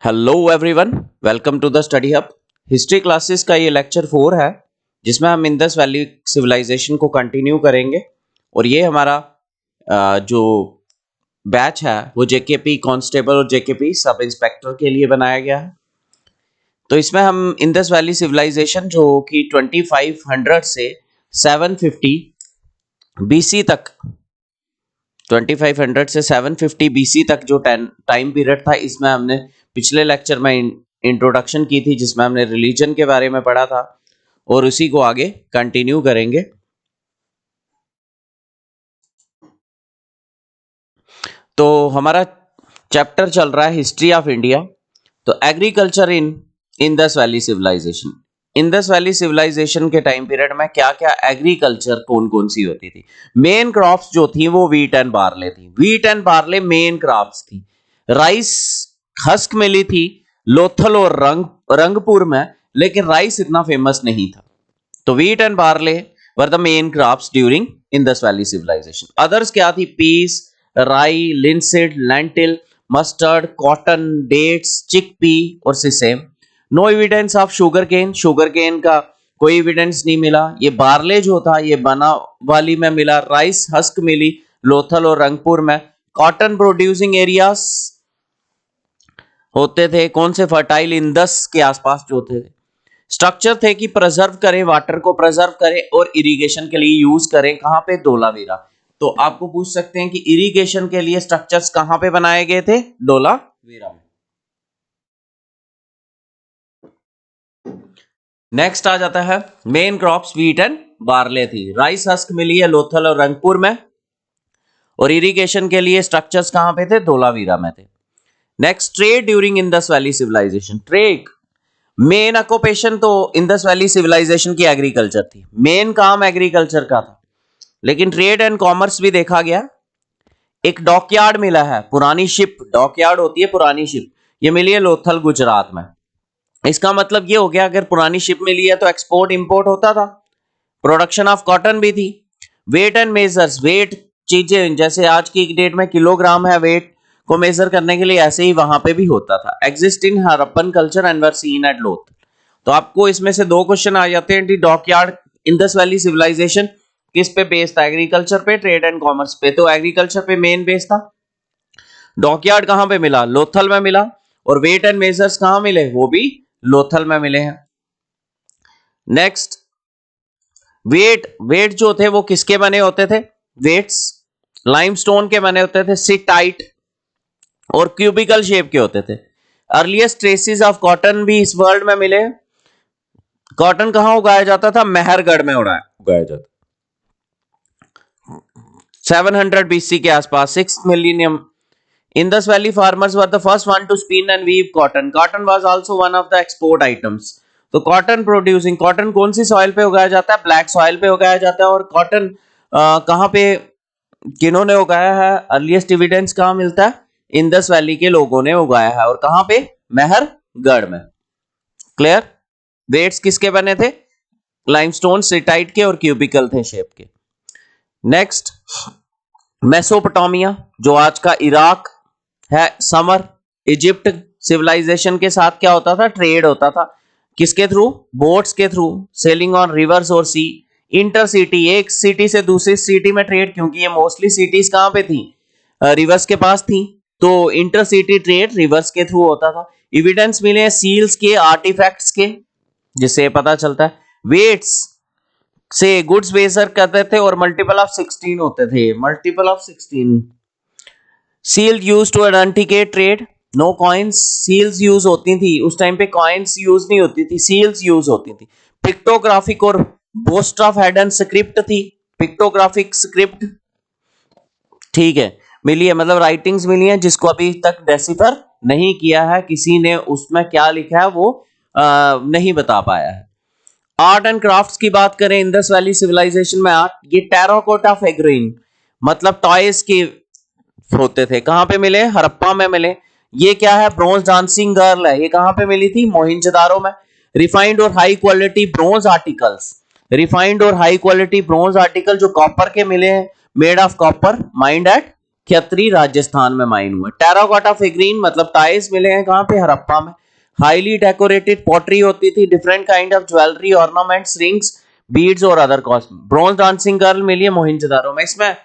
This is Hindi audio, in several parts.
Hello everyone, welcome to the study hub. History classes का ये लेक्चर 4 है जिसमें हम इंडस वैली सिविलाइजेशन को कंटिन्यू करेंगे। और ये हमारा जो बैच है वो जेकेपी कांस्टेबल और जेकेपी सब इंस्पेक्टर के लिए बनाया गया है। तो इसमें हम इंडस वैली सिविलाइजेशन जो कि 2500 से 750 बीसी तक 2500 से 750 बीसी तक जो टाइम पीरियड था, इसमें हमने पिछले लेक्चर में इंट्रोडक्शन की थी जिसमें हमने रिलीजन के बारे में पढ़ा था और उसी को आगे कंटिन्यू करेंगे। तो हमारा चैप्टर चल रहा है हिस्ट्री ऑफ इंडिया। तो agriculture in Indus valley civilisation. Indus valley civilisation के टाइम पीरियड में क्या क्या एग्रीकल्चर कौन कौन सी होती थी। मेन क्रॉप्स जो थी वो वीट एंड बार्ले थी। Wheat and barley main crops थी। राइस हस्क मिली थी लोथल और रंगपुर में, लेकिन राइस इतना फेमस नहीं था। तो wheat and barley were the main crops during Indus valley civilization. Others क्या थी? Peas, rye, linseed, lentil, mustard, cotton, dates, chickpea और sesame. No evidence of sugar cane. Sugar cane का कोई एविडेंस नहीं मिला। ये बार्ले जो था ये बना वाली में मिला। राइस हस्क मिली लोथल और रंगपुर में। कॉटन प्रोड्यूसिंग एरियाज होते थे कौन से? फर्टाइल इंडस के आसपास जो होते थे। स्ट्रक्चर थे कि प्रिजर्व करें, वाटर को प्रिजर्व करें और इरिगेशन के लिए यूज करें। कहां पे? धोलावीरा। तो आपको पूछ सकते हैं कि इरिगेशन के लिए स्ट्रक्चर्स कहां पे बनाए गए थे? धोलावीरा में। नेक्स्ट आ जाता है main crops wheat and barley थी। राइस हस्क मिली है लोथल और रंगपुर में और इरिगेशन के लिए स्ट्रक्चर्स कहां पे थे? धोलावीरा में थे। Next, trade during Indus valley civilisation. Trade main occupation तो इंडस वैली सिविलाइजेशन की एग्रीकल्चर थी। मेन काम एग्रीकल्चर का था, लेकिन ट्रेड एंड कॉमर्स भी देखा गया। एक डॉकयार्ड मिला है, पुरानी शिप। डॉकयार्ड होती है पुरानी शिप, ये मिली है लोथल गुजरात में। इसका मतलब ये हो गया अगर पुरानी शिप मिली है तो एक्सपोर्ट इंपोर्ट होता था। प्रोडक्शन ऑफ कॉटन भी थी। वेट एंड मेजर्स, वेट चीजें जैसे आज की डेट में किलोग्राम है, वेट को मेजर करने के लिए ऐसे ही वहां पे भी होता था। Exist in Harappan culture and were seen at Lothal. तो आपको इसमें से दो क्वेश्चन आ जाते हैं। डॉकयार्ड इंडस वैली सिविलाइजेशन किस पे बेस्ड था? एग्रीकल्चर पे, ट्रेड एंड कॉमर्स पे। तो एग्रीकल्चर पे मेन बेस था। डॉकयार्ड कहां पे मिला? लोथल में मिला। और वेट एंड मेजर्स कहां मिले? वो भी लोथल में मिले हैं। नेक्स्ट, वेट जो थे वो किसके बने होते थे? वेट्स लाइमस्टोन के बने होते थे, सिटाइट और क्यूबिकल शेप के होते थे। अर्लीस्ट ट्रेसेस ऑफ कॉटन भी इस वर्ल्ड में मिले। कॉटन कहां उगाया जाता था? मेहरगढ़ में उगाया जाता। 700 बीसी के आसपास, 6 millennium. Indus valley farmers were the first one to spin and weave cotton. Cotton was also one of the export items. तो कॉटन प्रोड्यूसिंग, कॉटन कौन सी सॉइल पे उगाया जाता है? ब्लैक सॉइल पे उगाया जाता है। और कॉटन कहां पे किन्होंने उगाया है? अर्लीस्ट एविडेंस कहां मिलता है? इंडस वैली के लोगों ने उगाया है। और कहां पे? मेहरगढ़ में। क्लियर? वेट्स किसके बने थे? लाइमस्टोन, सिटाइट के और क्यूबिकल थे शेप के। नेक्स्ट, मेसोपोटामिया जो आज का इराक है, समर इजिप्ट सिविलाइजेशन के साथ क्या होता था? ट्रेड होता था। किसके थ्रू? बोट्स के थ्रू, सेलिंग ऑन रिवर्स और सी। इंटरसिटी, एक सिटी से दूसरी सिटी में ट्रेड, क्योंकि ये मोस्टली सिटीज कहां पे थी? रिवर्स के पास थी। तो इंटरसिटी ट्रेड रिवर्स के थ्रू होता था। एविडेंस मिले हैं सील्स के, आर्टिफैक्ट्स के, जिससे पता चलता है। वेट्स से गुड्स मेजर करते थे और मल्टीपल ऑफ 16 होते थे। Multiple of 16। Seal used to authenticate trade. No coins, seals use होती थी उस टाइम पे, कॉइन्स यूज नहीं होती थी, सील्स यूज होती थी। पिक्टोग्राफिक और boast of head and script थी। पिक्टोग्राफिक स्क्रिप्ट ठीक है मिली है, मतलब राइटिंग्स मिली है जिसको अभी तक डेसिफर नहीं किया है किसी ने, उसमें क्या लिखा है वो नहीं बता पाया है। आर्ट एंड क्राफ्ट्स की बात करें इंडस वैली सिविलाइजेशन में, आर्ट, ये टेराकोटा फिगरीन मतलब टॉयज के होते थे। कहां पे मिले? हड़प्पा में मिले। ये क्या है? ब्रोंज डांसिंग गर्ल है। ये कहां पे मिली थी? मोहिंजोदारो में। रिफाइंड और high quality bronze articles, refined और हाई क्वालिटी ब्रोंज आर्टिकल जो कॉपर के मिले हैं, made of copper, mind at Khatri Rajasthan में माइन हुआ। टेराकोटा फिगरीन मतलब टाइल्स मिले हैं कहाँ पे, हड़प्पा में। हाईली डेकोरेटेड पॉटरी होती थी, different kind of jewellery, ornaments, rings, beads और other costume. Bronze dancing girl मिली है मोहिंजोदारो में। इसमें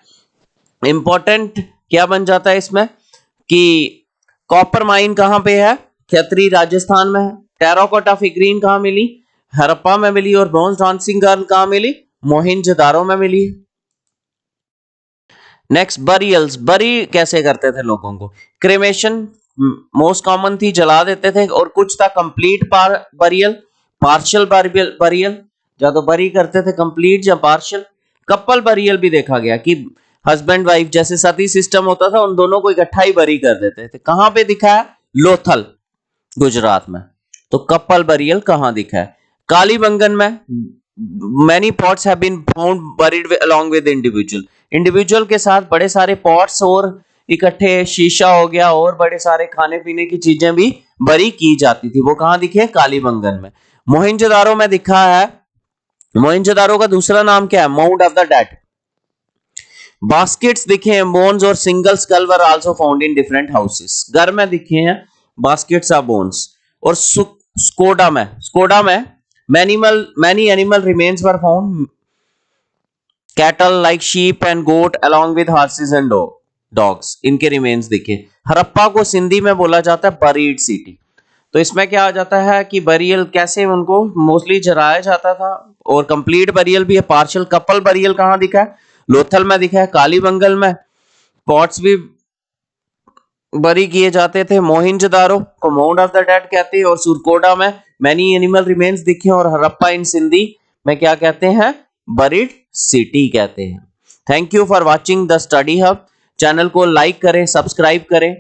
इंपॉर्टेंट क्या बन जाता है इसमें कि कॉपर माइन कहाँ पे है, खत्री राजस्थान में है। टेराकोटा फिगरीन कहाँ मिली, हड़प्पा में मिली। और ब्रॉन्ज डांसिंग गर्ल कहाँ मिली, मोहिंजोदारो में मिली। नेक्स्ट बरियल्स, बरी कैसे करते थे लोगों को, क्रेमेशन मोस्ट कॉमन थी, जला देते थे। और कुछ था कंप्लीट बरियल, पार्शियल बरियल, या तो बरी करते थे कंप्लीट या पार्शियल। कपल बरियल भी देखा गया कि हस्बैंड वाइफ जैसे सती सिस्टम होता था, उन दोनों को इकट्ठा ही बरी कर देते थे। कहां पे दिखा है, लोथल गुजरात में। तो कपल बरियल कहां दिखा है, कालीबंगन में। Many pots have been found buried along with individual, individual के साथ बड़े सारे पॉट्स और इकट्ठे, शीशा हो गया और बड़े सारे खाने पीने की चीजें भी बरी की जाती थी। वो कहां दिखे, कालीबंगन में। मोहिंजोदारो में दिखा है, मोहिंजोदारो का दूसरा नाम क्या है, mount of the dead. Baskets दिखे हैं, बोन्स और single skull were also found in different houses. घर में दिखे हैं बास्केट्स ऑफ बोन्स। और स्कोडा में many animal remains were found, cattle like sheep and goat along with horses and dogs, इनके remains दिखे। हड़प्पा को सिंधी में बोला जाता है बरीड सिटी। तो इसमें क्या आ जाता है कि बरियल कैसे उनको मोस्टली जलाया जाता था, और कंप्लीट बरियल भी है, पार्शियल। कपल बरियल कहाँ दिखा है, लोथल में दिखा है, कालीबंगल में। पॉट्स भी बरी किए जाते थे। मोहिंजोदारो को माउंट ऑफ द डेड कहते हैं, और सुरकोडा में मैनी एनिमल रिमेन्स दिखे, और हड़प्पा इन सिंधी में क्या कहते हैं, बरीड सिटी कहते हैं। Thank you for watching the study hub. Channel को लाइक करें, सब्सक्राइब करें।